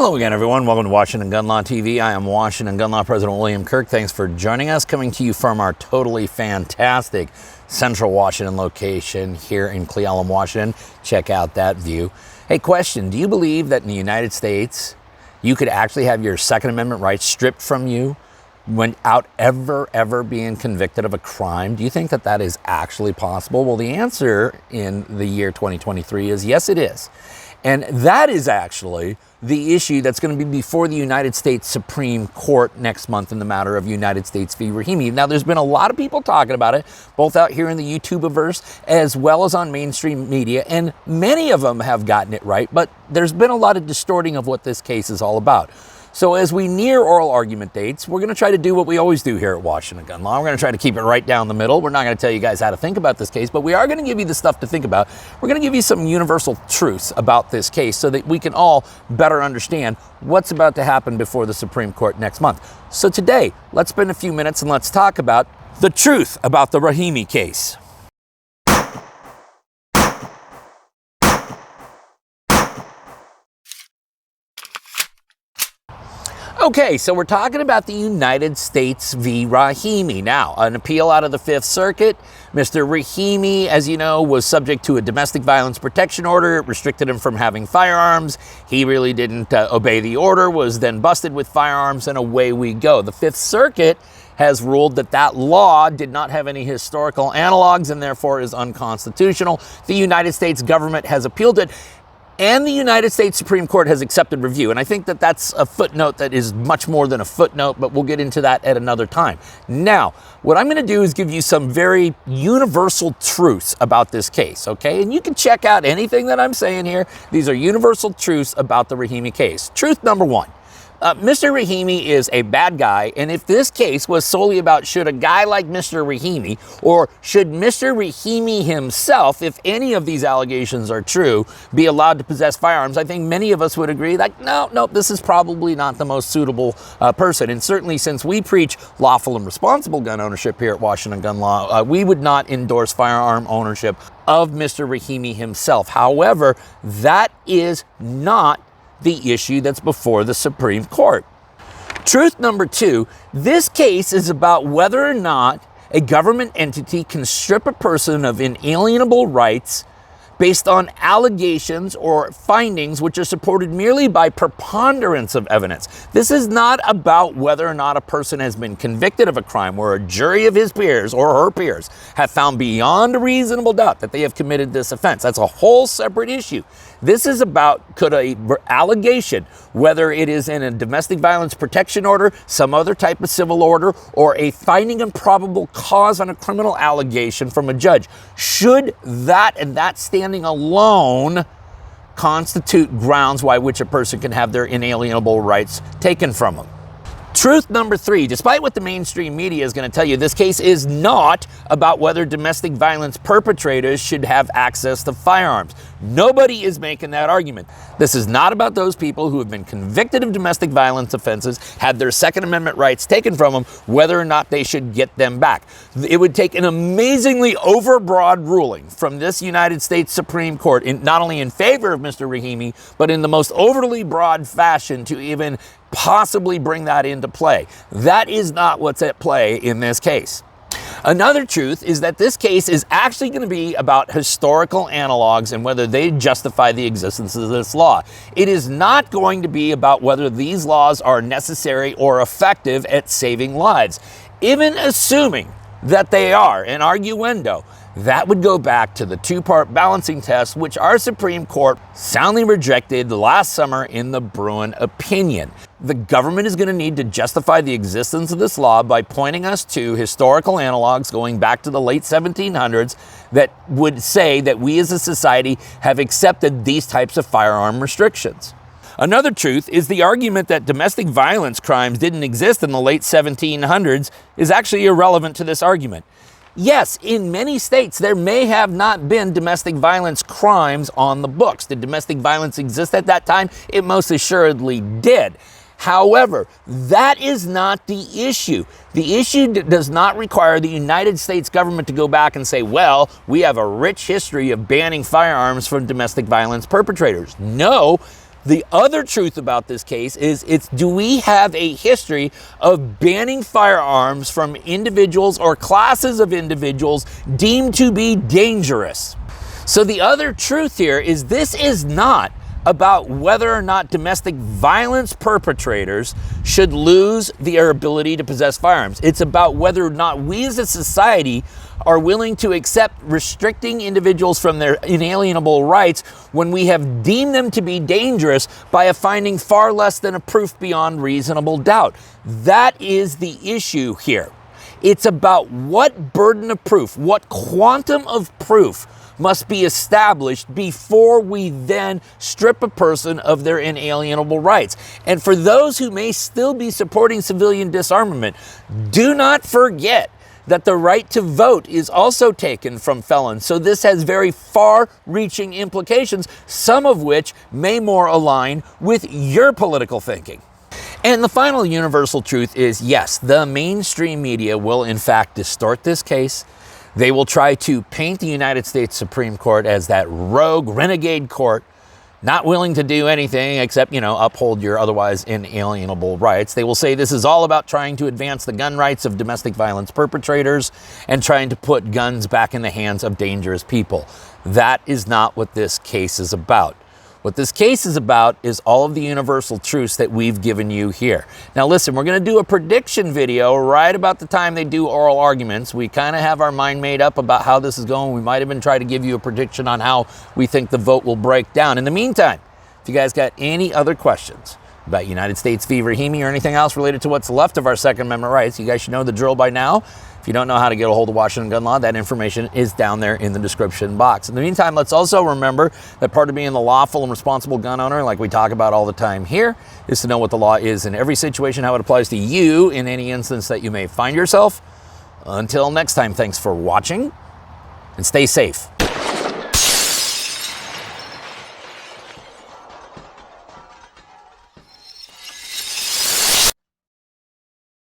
Hello again, everyone. Welcome to Washington Gun Law TV. I am Washington Gun Law President William Kirk. Thanks for joining us, coming to you from our totally fantastic Central Washington location here in Cle Elum, Washington. Check out that view. Hey, question. Do you believe that in the United States, you could actually have your Second Amendment rights stripped from you without ever being convicted of a crime? Do you think that that is actually possible? Well, the answer in the year 2023 is yes, it is. And that is actually the issue that's going to be before the United States Supreme Court next month in the matter of United States v. Rahimi. Now, there's been a lot of people talking about it, both out here in the YouTubeverse as well as on mainstream media, and many of them have gotten it right, but there's been a lot of distorting of what this case is all about. So as we near oral argument dates, we're going to try to do what we always do here at Washington Gun Law. We're going to try to keep it right down the middle. We're not going to tell you guys how to think about this case, but we are going to give you the stuff to think about. We're going to give you some universal truths about this case so that we can all better understand what's about to happen before the Supreme Court next month. So today, let's spend a few minutes and let's talk about the truth about the Rahimi case. Okay, so we're talking about the United States v. Rahimi. Now, an appeal out of the Fifth Circuit. Mr. Rahimi, as you know, was subject to a domestic violence protection order. It restricted him from having firearms. He really didn't obey the order, was then busted with firearms, and away we go. The Fifth Circuit has ruled that that law did not have any historical analogs and therefore is unconstitutional. The United States government has appealed it, and the United States Supreme Court has accepted review. And I think that that's a footnote that is much more than a footnote, but we'll get into that at another time. Now, what I'm going to do is give you some very universal truths about this case, okay? And you can check out anything that I'm saying here. These are universal truths about the Rahimi case. Truth number one. Mr. Rahimi is a bad guy, and if this case was solely about should a guy like Mr. Rahimi, or should Mr. Rahimi himself, if any of these allegations are true, be allowed to possess firearms, I think many of us would agree that, no, this is probably not the most suitable person. And certainly since we preach lawful and responsible gun ownership here at Washington Gun Law, we would not endorse firearm ownership of Mr. Rahimi himself. However, that is not the issue that's before the Supreme Court. Truth number two, this case is about whether or not a government entity can strip a person of inalienable rights based on allegations or findings which are supported merely by preponderance of evidence. This is not about whether or not a person has been convicted of a crime where a jury of his peers or her peers have found beyond a reasonable doubt that they have committed this offense. That's a whole separate issue. This is about could a allegation, whether it is in a domestic violence protection order, some other type of civil order, or a finding of probable cause on a criminal allegation from a judge, should that and that standing alone constitute grounds why which a person can have their inalienable rights taken from them? Truth number three, despite what the mainstream media is going to tell you, this case is not about whether domestic violence perpetrators should have access to firearms. Nobody is making that argument. This is not about those people who have been convicted of domestic violence offenses, had their Second Amendment rights taken from them, whether or not they should get them back. It would take an amazingly overbroad ruling from this United States Supreme Court, not only in favor of Mr. Rahimi, but in the most overly broad fashion to even possibly bring that into play. That is not what's at play in this case. Another truth is that this case is actually going to be about historical analogs and whether they justify the existence of this law. It is not going to be about whether these laws are necessary or effective at saving lives. Even assuming that they are, an arguendo, that would go back to the two-part balancing test, which our Supreme Court soundly rejected last summer in the Bruin opinion. The government is going to need to justify the existence of this law by pointing us to historical analogs going back to the late 1700s that would say that we as a society have accepted these types of firearm restrictions. Another truth is the argument that domestic violence crimes didn't exist in the late 1700s is actually irrelevant to this argument. Yes, in many states, there may have not been domestic violence crimes on the books. Did domestic violence exist at that time? It most assuredly did. However, that is not the issue. The issue does not require the United States government to go back and say, well, we have a rich history of banning firearms from domestic violence perpetrators. No, The other truth about this case is do we have a history of banning firearms from individuals or classes of individuals deemed to be dangerous? So the other truth here is this is not about whether or not domestic violence perpetrators should lose their ability to possess firearms. It's about whether or not we as a society are willing to accept restricting individuals from their inalienable rights when we have deemed them to be dangerous by a finding far less than a proof beyond reasonable doubt. That is the issue here. It's about what burden of proof, what quantum of proof must be established before we then strip a person of their inalienable rights. And for those who may still be supporting civilian disarmament, do not forget that the right to vote is also taken from felons. So this has very far-reaching implications, some of which may more align with your political thinking. And the final universal truth is, yes, the mainstream media will in fact distort this case. They will try to paint the United States Supreme Court as that rogue, renegade court, not willing to do anything except, uphold your otherwise inalienable rights. They will say this is all about trying to advance the gun rights of domestic violence perpetrators and trying to put guns back in the hands of dangerous people. That is not what this case is about. What this case is about is all of the universal truths that we've given you here. Now listen, we're going to do a prediction video right about the time they do oral arguments. We kind of have our mind made up about how this is going. We might even try to give you a prediction on how we think the vote will break down. In the meantime, if you guys got any other questions about United States v. Rahimi or anything else related to what's left of our Second Amendment rights, you guys should know the drill by now. If you don't know how to get a hold of Washington gun law, that information is down there in the description box. In the meantime, let's also remember that part of being the lawful and responsible gun owner, like we talk about all the time here, is to know what the law is in every situation, how it applies to you in any instance that you may find yourself. Until next time, thanks for watching and stay safe.